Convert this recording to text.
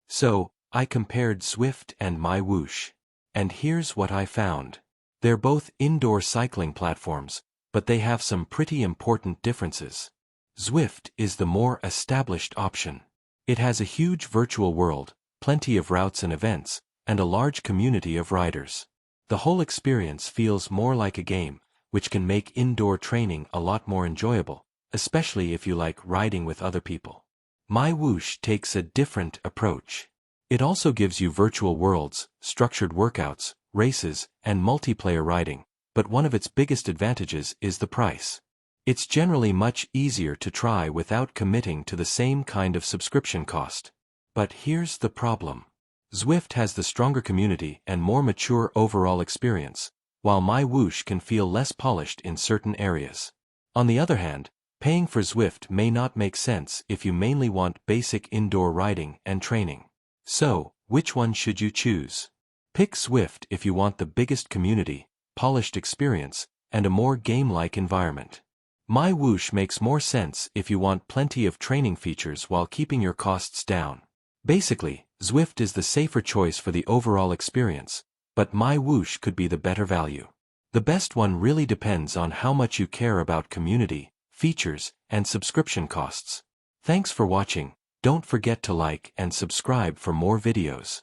So, I compared Zwift and MyWhoosh. And here's what I found. They're both indoor cycling platforms, but they have some pretty important differences. Zwift is the more established option. It has a huge virtual world, plenty of routes and events, and a large community of riders. The whole experience feels more like a game, which can make indoor training a lot more enjoyable, especially if you like riding with other people. MyWhoosh takes a different approach. It also gives you virtual worlds, structured workouts, races, and multiplayer riding, but one of its biggest advantages is the price. It's generally much easier to try without committing to the same kind of subscription cost. But here's the problem. Zwift has the stronger community and more mature overall experience, while MyWhoosh can feel less polished in certain areas. On the other hand, paying for Zwift may not make sense if you mainly want basic indoor riding and training. So, which one should you choose? Pick Zwift if you want the biggest community, polished experience, and a more game-like environment. MyWhoosh makes more sense if you want plenty of training features while keeping your costs down. Basically, Zwift is the safer choice for the overall experience, but MyWhoosh could be the better value. The best one really depends on how much you care about community, features, and subscription costs. Thanks for watching. Don't forget to like and subscribe for more videos.